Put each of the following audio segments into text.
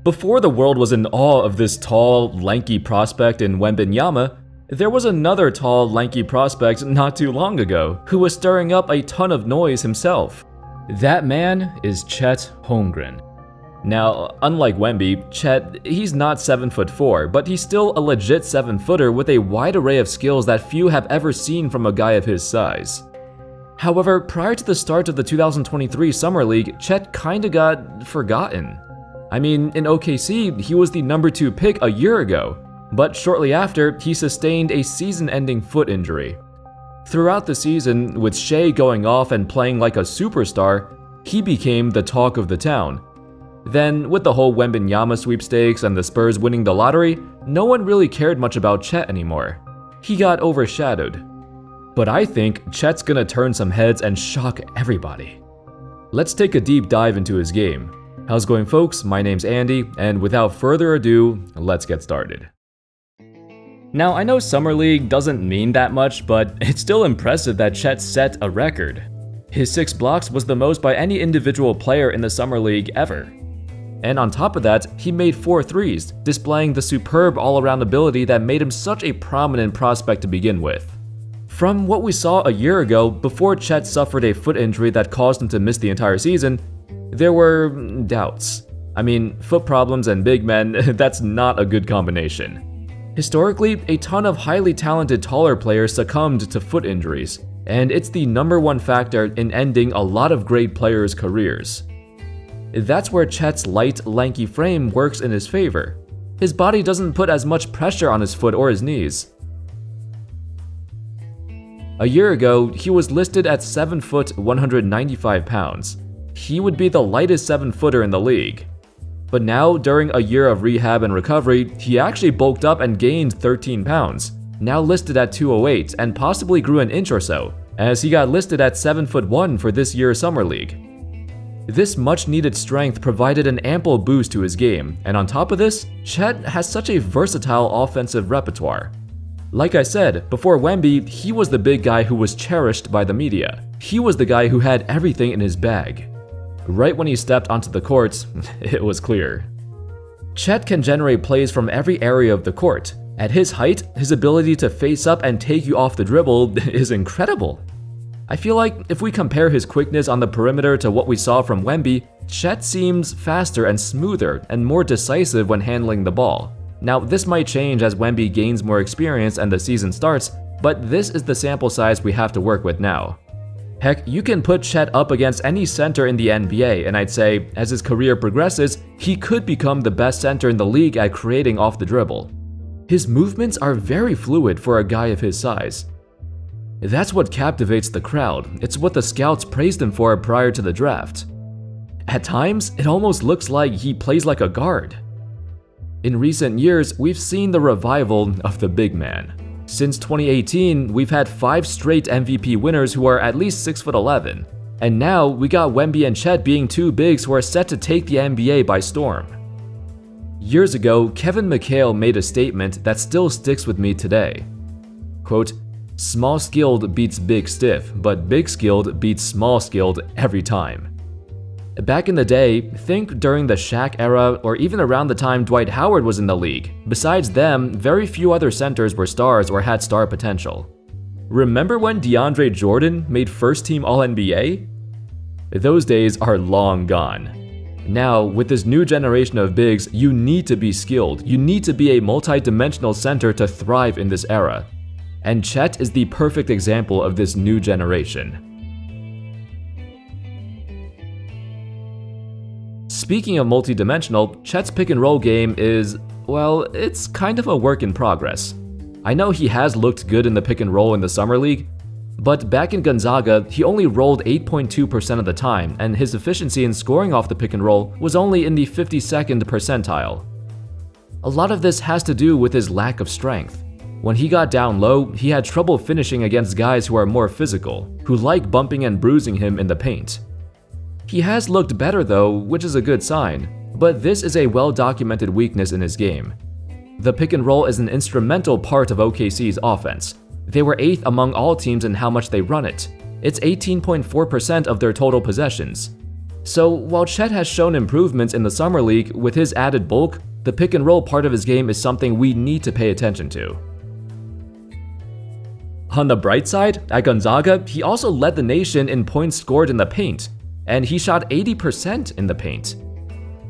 Before the world was in awe of this tall, lanky prospect in Wembanyama, there was another tall, lanky prospect not too long ago who was stirring up a ton of noise himself. That man is Chet Holmgren. Now, unlike Wemby, Chet, he's not 7'4", but he's still a legit 7-footer with a wide array of skills that few have ever seen from a guy of his size. However, prior to the start of the 2023 Summer League, Chet kinda got forgotten. I mean, in OKC, he was the number 2 pick a year ago, but shortly after, he sustained a season-ending foot injury. Throughout the season, with Shea going off and playing like a superstar, he became the talk of the town. Then, with the whole Wembanyama sweepstakes and the Spurs winning the lottery, no one really cared much about Chet anymore. He got overshadowed. But I think Chet's gonna turn some heads and shock everybody. Let's take a deep dive into his game. How's it going, folks? My name's Andy, and without further ado, let's get started. Now, I know Summer League doesn't mean that much, but it's still impressive that Chet set a record. His 6 blocks was the most by any individual player in the Summer League ever. And on top of that, he made 4 threes, displaying the superb all-around ability that made him such a prominent prospect to begin with. From what we saw a year ago, before Chet suffered a foot injury that caused him to miss the entire season, there were doubts. I mean, foot problems and big men, that's not a good combination. Historically, a ton of highly talented taller players succumbed to foot injuries, and it's the #1 factor in ending a lot of great players' careers. That's where Chet's light, lanky frame works in his favor. His body doesn't put as much pressure on his foot or his knees. A year ago, he was listed at 7 foot 195 pounds. He would be the lightest 7-footer in the league. But now, during a year of rehab and recovery, he actually bulked up and gained 13 pounds, now listed at 208 and possibly grew an inch or so, as he got listed at 7'1" for this year's Summer League. This much-needed strength provided an ample boost to his game, and on top of this, Chet has such a versatile offensive repertoire. Like I said, before Wemby, he was the big guy who was cherished by the media. He was the guy who had everything in his bag. Right when he stepped onto the court, it was clear. Chet can generate plays from every area of the court. At his height, his ability to face up and take you off the dribble is incredible. I feel like if we compare his quickness on the perimeter to what we saw from Wemby, Chet seems faster and smoother and more decisive when handling the ball. Now, this might change as Wemby gains more experience and the season starts, but this is the sample size we have to work with now. Heck, you can put Chet up against any center in the NBA, and I'd say, as his career progresses, he could become the best center in the league at creating off the dribble. His movements are very fluid for a guy of his size. That's what captivates the crowd. It's what the scouts praised him for prior to the draft. At times, it almost looks like he plays like a guard. In recent years, we've seen the revival of the big man. Since 2018, we've had 5 straight MVP winners who are at least 6'11", and now we got Wemby and Chet being 2 bigs who are set to take the NBA by storm. Years ago, Kevin McHale made a statement that still sticks with me today. Quote, "Small-skilled beats big-stiff, but big-skilled beats small-skilled every time." Back in the day, think during the Shaq era or even around the time Dwight Howard was in the league. Besides them, very few other centers were stars or had star potential. Remember when DeAndre Jordan made first-team All-NBA? Those days are long gone. Now, with this new generation of bigs, you need to be skilled. You need to be a multi-dimensional center to thrive in this era. And Chet is the perfect example of this new generation. Speaking of multi-dimensional, Chet's pick-and-roll game is, well, it's kind of a work in progress. I know he has looked good in the pick-and-roll in the Summer League, but back in Gonzaga, he only rolled 8.2% of the time, and his efficiency in scoring off the pick-and-roll was only in the 52nd percentile. A lot of this has to do with his lack of strength. When he got down low, he had trouble finishing against guys who are more physical, who like bumping and bruising him in the paint. He has looked better though, which is a good sign, but this is a well-documented weakness in his game. The pick and roll is an instrumental part of OKC's offense. They were 8th among all teams in how much they run it. It's 18.4% of their total possessions. So while Chet has shown improvements in the Summer League, with his added bulk, the pick and roll part of his game is something we need to pay attention to. On the bright side, at Gonzaga, he also led the nation in points scored in the paint, and he shot 80% in the paint.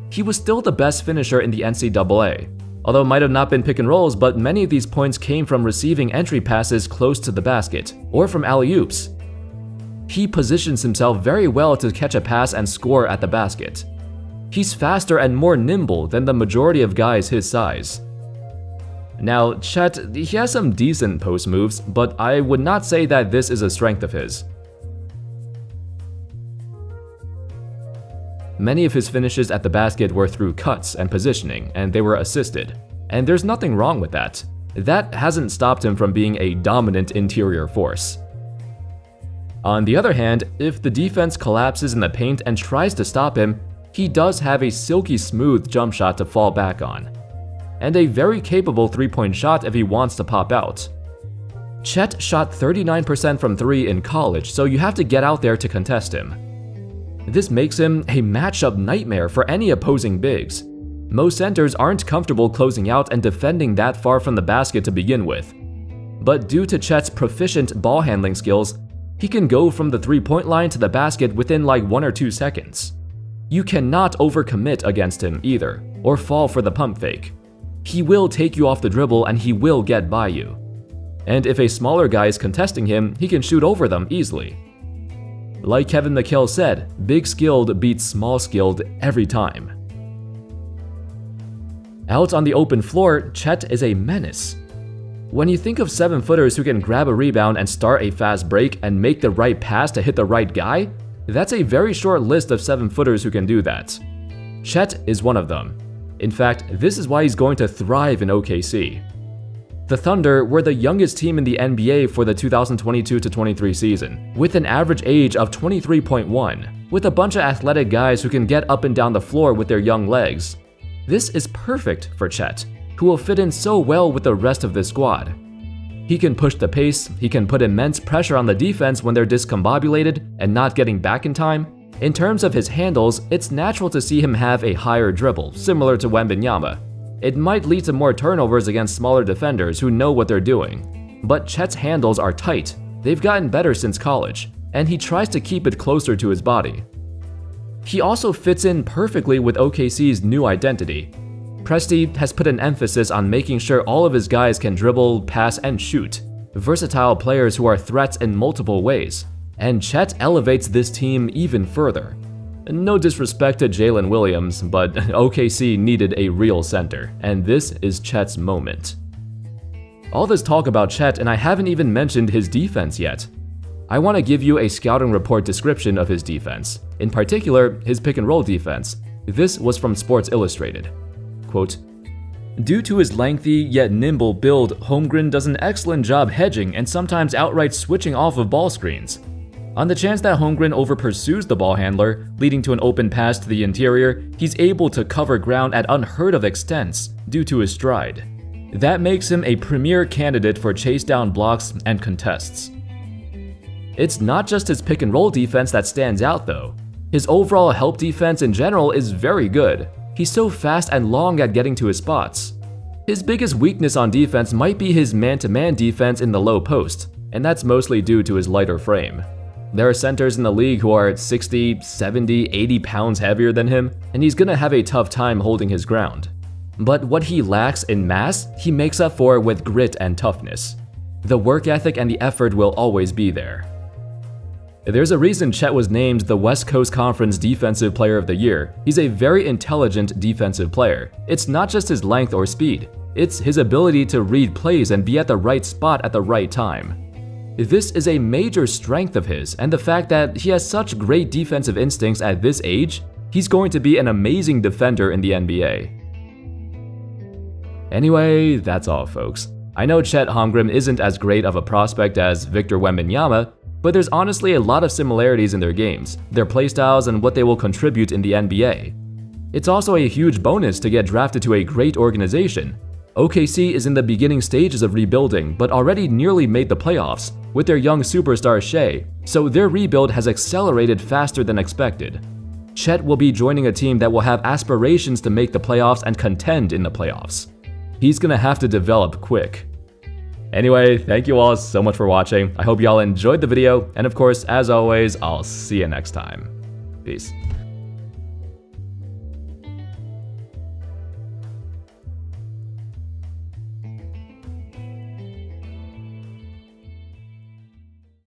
He was still the best finisher in the NCAA, although it might have not been pick and rolls, but many of these points came from receiving entry passes close to the basket, or from alley-oops. He positions himself very well to catch a pass and score at the basket. He's faster and more nimble than the majority of guys his size. Now, Chet, he has some decent post moves, but I would not say that this is a strength of his. Many of his finishes at the basket were through cuts and positioning, and they were assisted. And there's nothing wrong with that. That hasn't stopped him from being a dominant interior force. On the other hand, if the defense collapses in the paint and tries to stop him, he does have a silky smooth jump shot to fall back on, and a very capable three-point shot if he wants to pop out. Chet shot 39% from 3 in college, so you have to get out there to contest him. This makes him a matchup nightmare for any opposing bigs. Most centers aren't comfortable closing out and defending that far from the basket to begin with. But due to Chet's proficient ball handling skills, he can go from the three-point line to the basket within like 1 or 2 seconds. You cannot overcommit against him either, or fall for the pump fake. He will take you off the dribble and he will get by you. And if a smaller guy is contesting him, he can shoot over them easily. Like Kevin McHale said, big skilled beats small skilled every time. Out on the open floor, Chet is a menace. When you think of 7-footers who can grab a rebound and start a fast break and make the right pass to hit the right guy, that's a very short list of 7-footers who can do that. Chet is one of them. In fact, this is why he's going to thrive in OKC. The Thunder were the youngest team in the NBA for the 2022-23 season, with an average age of 23.1, with a bunch of athletic guys who can get up and down the floor with their young legs. This is perfect for Chet, who will fit in so well with the rest of this squad. He can push the pace, he can put immense pressure on the defense when they're discombobulated and not getting back in time. In terms of his handles, it's natural to see him have a higher dribble, similar to Wembanyama. It might lead to more turnovers against smaller defenders who know what they're doing. But Chet's handles are tight, they've gotten better since college, and he tries to keep it closer to his body. He also fits in perfectly with OKC's new identity. Presti has put an emphasis on making sure all of his guys can dribble, pass, and shoot, versatile players who are threats in multiple ways, and Chet elevates this team even further. No disrespect to Jalen Williams, but OKC needed a real center, and this is Chet's moment. All this talk about Chet, and I haven't even mentioned his defense yet. I want to give you a scouting report description of his defense, in particular, his pick-and-roll defense. This was from Sports Illustrated. Quote, "Due to his lengthy yet nimble build, Holmgren does an excellent job hedging and sometimes outright switching off of ball screens. On the chance that Holmgren over-pursues the ball handler, leading to an open pass to the interior, he's able to cover ground at unheard-of extents due to his stride. That makes him a premier candidate for chase-down blocks and contests." It's not just his pick-and-roll defense that stands out though. His overall help defense in general is very good. He's so fast and long at getting to his spots. His biggest weakness on defense might be his man-to-man defense in the low post, and that's mostly due to his lighter frame. There are centers in the league who are 60, 70, 80 pounds heavier than him, and he's gonna have a tough time holding his ground. But what he lacks in mass, he makes up for with grit and toughness. The work ethic and the effort will always be there. There's a reason Chet was named the West Coast Conference Defensive Player of the Year. He's a very intelligent defensive player. It's not just his length or speed, it's his ability to read plays and be at the right spot at the right time. This is a major strength of his, and the fact that he has such great defensive instincts at this age, he's going to be an amazing defender in the NBA. Anyway, that's all folks. I know Chet Holmgren isn't as great of a prospect as Victor Wembanyama, but there's honestly a lot of similarities in their games, their playstyles, and what they will contribute in the NBA. It's also a huge bonus to get drafted to a great organization. OKC is in the beginning stages of rebuilding, but already nearly made the playoffs with their young superstar Shea, so their rebuild has accelerated faster than expected. Chet will be joining a team that will have aspirations to make the playoffs and contend in the playoffs. He's gonna have to develop quick. Anyway, thank you all so much for watching. I hope y'all enjoyed the video, and of course, as always, I'll see you next time. Peace.